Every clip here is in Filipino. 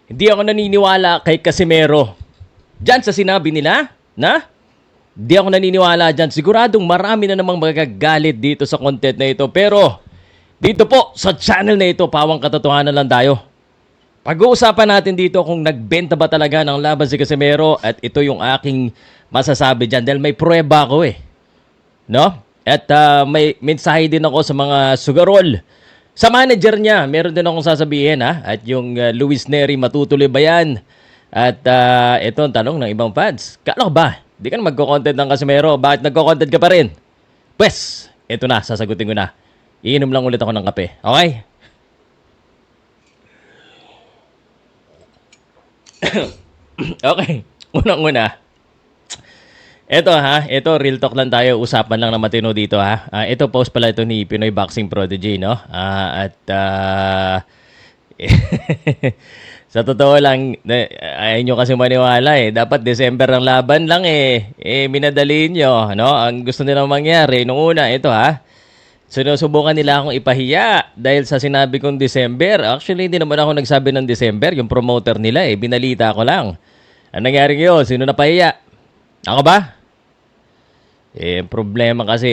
Hindi ako naniniwala kay Casimero. Diyan sa sinabi nila, na? Hindi ako naniniwala dyan. Siguradong marami na namang magagalit dito sa content na ito. Pero, dito po, sa channel na ito, pawang katotohanan lang tayo. Pag-uusapan natin dito kung nagbenta ba talaga ng laban si Casimero at ito yung aking masasabi dyan dahil may pruweba ako eh. No? At may mensahe din ako sa mga sugarol. Sa manager niya, meron din akong sasabihin ha. At yung Luis Neri, matutuloy ba yan? At ito ang tanong ng ibang fans. Kala ko ba? Di ka na magko-content ng Casimero. Bakit nagko-content ka pa rin? Pwes, ito na, sasagutin ko na. Iinom lang ulit ako ng kape. Okay? Okay. Unang-una. Ito real talk lang tayo. Usapan lang na matino dito ha. Ito post pala ito ni Pinoy Boxing Prodigy, no? Sa totoo lang, ayaw nyo kasi maniwala eh. Dapat December ang laban lang eh. Minadali nyo, no? Ang gusto nila mangyari, nung una, ito ha. Sinusubukan nila akong ipahiya dahil sa sinabi kong December. Actually, hindi naman ako nagsabi ng December. Yung promoter nila eh, binalita ko lang. Ang nangyari yun, sino napahiya? Ako ba? Problema kasi,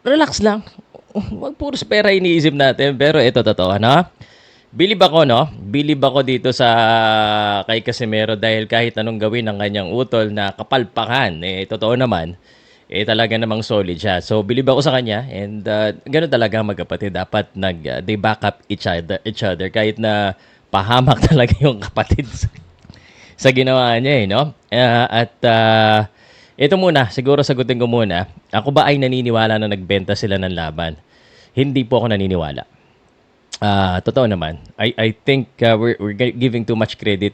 relax lang. Huwag puro sa pera iniisip natin. Pero ito totoo, no? Bilib ako, no? Bilib ako dito sa kay Casimero dahil kahit anong gawin ng kanyang utol na kapalpakan, totoo naman, talaga namang solid siya. So, bilib ako sa kanya and ganun talaga magkapatid. Dapat they back up each other kahit na pahamak talaga yung kapatid sa ginawa niya, no? Ito muna, siguro sagutin ko muna. Ako ba ay naniniwala na nagbenta sila ng laban? Hindi po ako naniniwala. Totoo naman. I think we're giving too much credit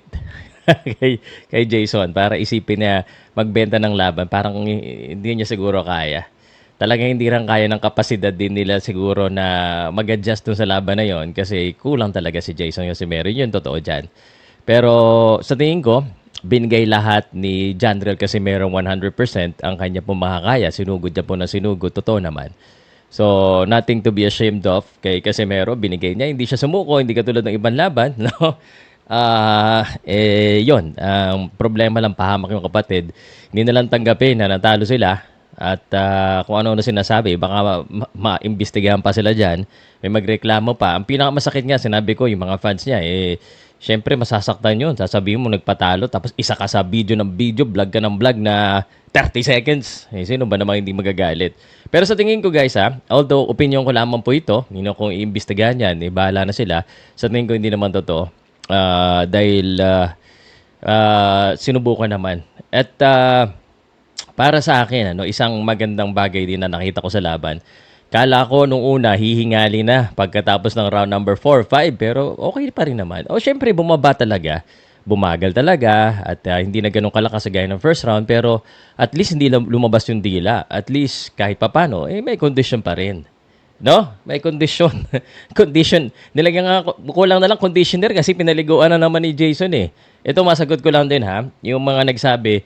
kay Jason para isipin niya magbenta ng laban. Parang hindi niya siguro kaya. Talagang hindi rin kaya ng kapasidad din nila siguro na mag-adjust dun sa laban na yon kasi kulang talaga si Jason Casimero. Yun totoo dyan. Pero sa tingin ko, binigay lahat ni Jandrel Casimero 100% ang kanya pong makakaya. Sinugod niya po na sinugod. Totoo naman. So, nothing to be ashamed of kay Casimero. Binigay niya. Hindi siya sumuko. Hindi katulad ng ibang laban. No? Yun. Ang problema lang, pahamak yung kapatid. Hindi na lang tanggapin na natalo sila. At kung ano na sinasabi, baka maimbestigahan pa sila dyan. May magreklamo pa. Ang pinakamasakit nga, sinabi ko, yung mga fans niya, syempre masasaktan yun. Sasabihin mo nagpatalo, tapos isa ka sa video ng video, vlog ka ng vlog na 30 seconds. Sino ba namang hindi magagalit? Pero sa tingin ko guys although opinion ko lamang po ito, kung iimbestigahan yan, bahala na sila. Sa tingin ko hindi naman totoo. Dahil sinubukan naman. At para sa akin, isang magandang bagay din na nakita ko sa laban. Kala ko nung una, hihingali na pagkatapos ng round number 4, 5, pero okay pa rin naman. Syempre, bumaba talaga. Bumagal talaga at hindi na ganun kalakas sa gaya ng first round, pero at least hindi lumabas yung dila. At least kahit papano, may condition pa rin. No? May condition. Condition. Nilagyan nga, kulang na lang conditioner kasi pinaliguan na naman ni Jason eh. Ito masagot ko lang din ha. Yung mga nagsabi,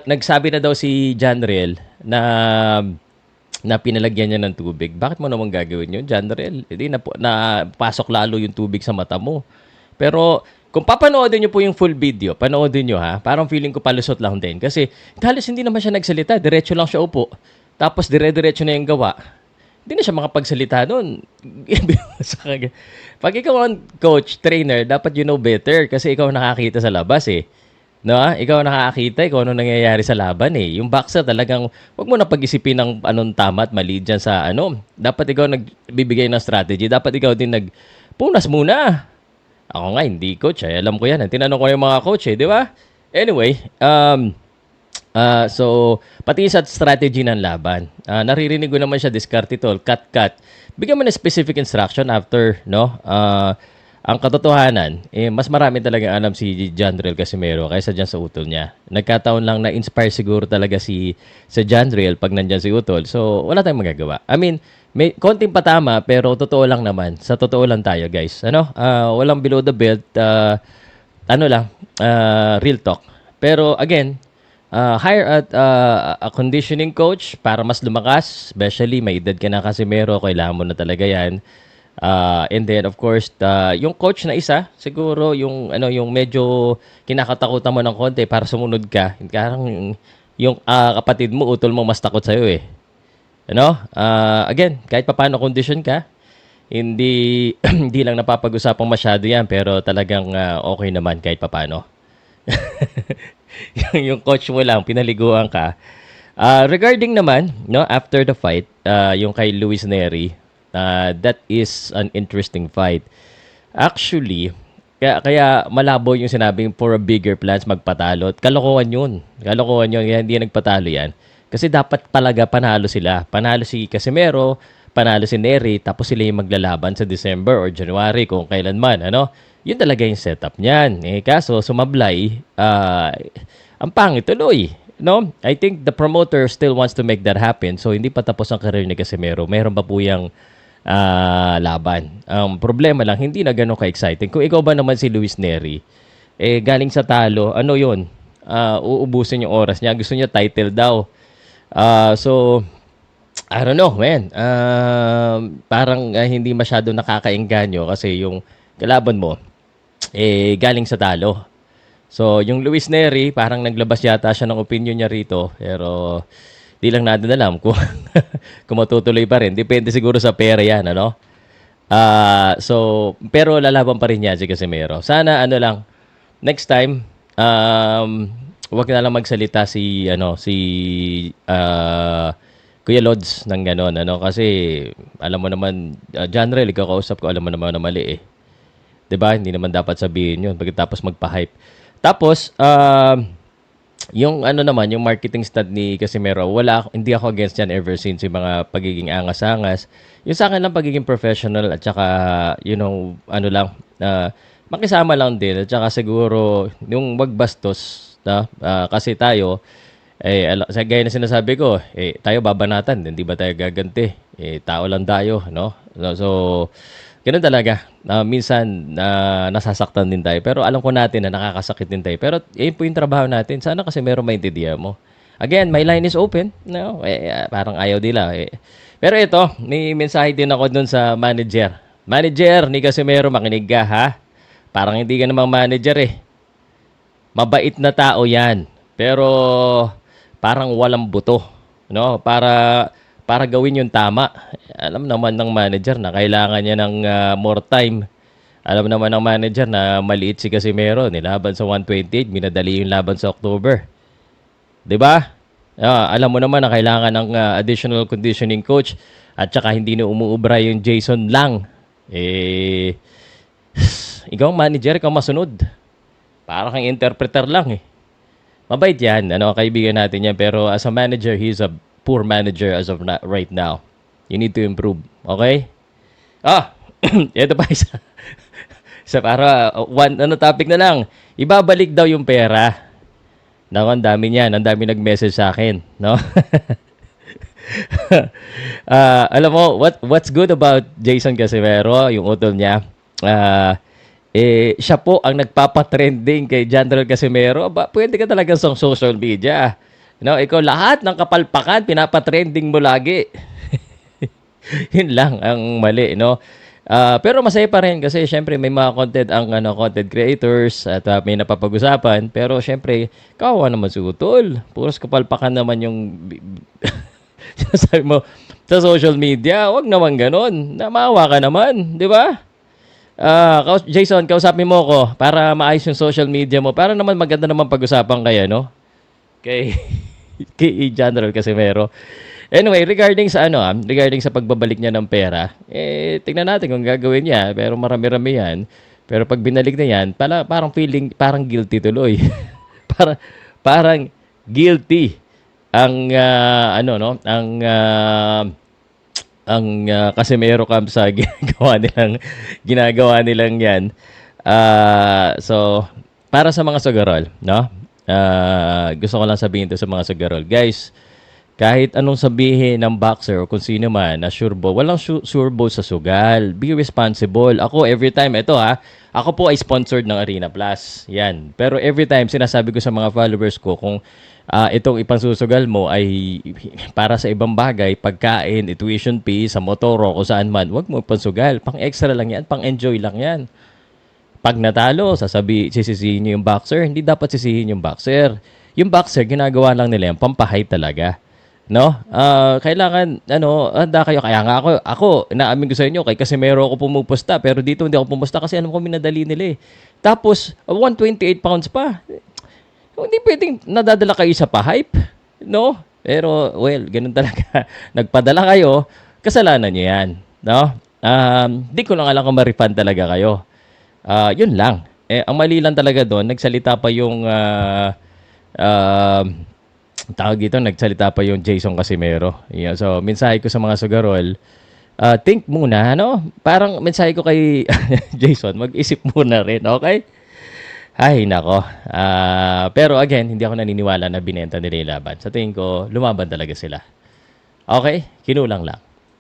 nagsabi na daw si Janriel na pinalagyan niya ng tubig. Bakit mo naman gagawin yun, Janriel? Hindi na pasok lalo yung tubig sa mata mo. Pero kung papanoodin niyo po yung full video, panoodin niyo ha. Parang feeling ko palusot lang din. Kasi halos hindi naman siya nagsalita. Diretso lang siya upo. Tapos dire-diretso na yung gawa. Hindi na siya makapagsalita doon. Pag ikaw ang coach, trainer, dapat you know better. Kasi ikaw nakakita sa labas eh. No? Ikaw nakakita, ikaw ano nangyayari sa laban eh. Yung boxer talagang, wag mo na pag-isipin ng anong tama at mali dyan sa ano. Dapat ikaw nagbibigay ng strategy. Dapat ikaw din nagpunas muna. Ako nga, hindi coach eh. Alam ko yan. Tinanong ko yung mga coach eh, di ba? Anyway, so, pati sa strategy ng laban. Naririnig ko naman siya, diskarte tol, cut. Bigyan mo na specific instruction after, no? Ang katotohanan, mas marami talaga alam si Jandrel Casimero kaysa dyan sa utol niya. Nagkataon lang na-inspire siguro talaga sa Jandrel pag nandyan si utol. So, wala tayong magagawa. I mean, may konting patama, pero totoo lang naman. Sa totoo lang tayo, guys. Walang below the belt. Real talk. Pero, again, hire a conditioning coach para mas lumakas. Especially, may edad ka na Casimero. Kailangan mo na talaga yan. And then of course, yung coach na isa, siguro yung ano yung medyo kinakatakutan mo ng konti para sumunod ka. Parang yung kapatid mo, utol mo mas takot sa'yo eh. Ano? Again, kahit papaano condition ka, hindi hindi lang napapag-usapang masyado 'yan pero talagang okay naman kahit papaano. Yung coach mo lang pinaliguan ka. Regarding naman, no, after the fight, yung kay Luis Neri, that is an interesting fight. Actually, kaya malabo yung sinabing for a bigger plans magpatalo. Kalokohan yun. Kalokohan yun. Kaya hindi nagpatalo yan. Kasi dapat talaga panalo sila. Panalo si Casimero, panalo si Neri, tapos sila yung maglalaban sa December or January kung kailanman. Ano? Yun talaga yung setup niyan. Kaso, sumablay, ang pangit tuloy. No? I think the promoter still wants to make that happen. So, hindi pa tapos ang career ni Casimero. Meron pa po yung laban. Problema lang, hindi na ganun ka-exciting. Kung ikaw ba naman si Luis Neri, galing sa talo, ano yun? Uubusin yung oras niya. Gusto niya title daw. So, I don't know, man. Parang hindi masyado nakakaengganyo kasi yung kalaban mo, galing sa talo. So, yung Luis Neri, parang naglabas yata siya ng opinion niya rito. Pero, di lang natin alam kung, kung matutuloy pa rin. Depende siguro sa pera yan, ano? So, pero lalaban pa rin niya si Casimero. Sana, ano lang, next time, wag na lang magsalita si Kuya Lods ng ganon, ano? Kasi, alam mo naman, John Rel, ikaw kausap ko, alam mo naman na mali eh. 'Di ba? Hindi naman dapat sabihin 'yun pagkatapos magpa-hype. Tapos yung ano naman, yung marketing stunt ni Casimero, hindi ako against yan ever since yung mga pagiging angas-angas. Yung sa akin lang pagiging professional at saka ano lang makisama lang din at saka siguro yung wag bastos na kasi tayo sa gaya na sinasabi ko, tayo babanatan, hindi ba tayo gaganti? Tao lang tayo, no? So, ganoon talaga. Minsan nasasaktan din tayo. Pero alam ko natin na nakakasakit din tayo. Pero yun po yung trabaho natin. Sana kasi meron maintindihan mo. Again, my line is open. No? Parang ayaw nila. Pero ito, may mensahe din ako dun sa manager. Manager, ni Casimero, makinig ka ha? Parang hindi ka namang manager eh. Mabait na tao yan. Pero parang walang buto. No? Para gawin yung tama. Alam naman ng manager na kailangan niya ng more time. Alam naman ng manager na maliit si Casimero. Nilaban sa 128, minadali yung laban sa October. 'Di ba? Alam mo naman na kailangan ng additional conditioning coach at saka hindi na umuubra yung Jason lang. Ikaw manager, ikaw masunod. Para kang interpreter lang eh. Mabait yan, kaibigan natin yan. Pero as a manager, he's a poor manager as of right now. You need to improve. Okay? Ito pa isa. Para topic na lang. Ibabalik daw yung pera. Naku, ang dami niyan. Ang dami nag-message sa akin. No? Alam mo, what's good about Jason Casimero, yung utol niya, siya po ang nagpapatrending kay Jandrel Casimero. Pwede ka talaga sa social media. No, ikaw lahat ng kapalpakan pinapatrending mo lagi. Yun lang ang mali, no? Pero masaya pa rin kasi syempre may mga content creators at may napapag-usapan, pero syempre kawawa naman si Utol. Puros kapalpakan naman yung sabi mo sa social media. Wag naman ganon. Namawa ka naman, di ba? Jason, kausapin mo ko para maayos yung social media mo. Para naman maganda naman pag-usapan kaya, no? Kay kay General Casimero. Anyway, regarding sa pagbabalik niya ng pera, tingnan natin kung gagawin niya. Pero marami-rami yan. Pero pag binalik na yan, parang guilty tuloy. parang guilty ang Casimero Camp sa ginagawa nilang yan. So, para sa mga sugarol, no? Gusto ko lang sabihin to sa mga sugarol. Guys, Kahit anong sabihin ng boxer o kung sino man na sure ball, walang sure ball sa sugal. Be responsible. Ako every time, ito ha, ako po ay sponsored ng Arena Plus. Yan. Pero every time, sinasabi ko sa mga followers ko, kung itong ipangsusugal mo ay para sa ibang bagay, pagkain, tuition fee, sa motor o kung saan man, wag mo ipangsugal. Pang extra lang yan, pang enjoy lang yan. Pag natalo, sisisihin niyo yung boxer. Hindi dapat sisihin yung boxer. Yung boxer, ginagawa lang nila yan, pampahay talaga. No? Kailangan, handa kayo. Kaya nga ako, inaamin ko sa inyo, kay Casimero ako pumupusta, pero dito hindi ako pumusta kasi alam ko minadali nila eh. Tapos, 128 pounds pa. Hindi pwedeng nadadala kayo sa pa-hype. No? Pero, well, ganun talaga. Nagpadala kayo, kasalanan nyo yan. No? Di ko lang alam kung ma-refund talaga kayo. Yun lang. Ang mali lang talaga doon, nagsalita pa yung tawag dito, nagsalita pa yung Jason Casimero. Yeah, so, mensahe ko sa mga sugarol, think muna, ano? Parang mensahe ko kay Jason, mag-isip muna rin, okay? Ay, nako. Pero again, hindi ako naniniwala na binenta nila yung laban. Sa tingin ko, lumaban talaga sila. Okay? Kinulang lang.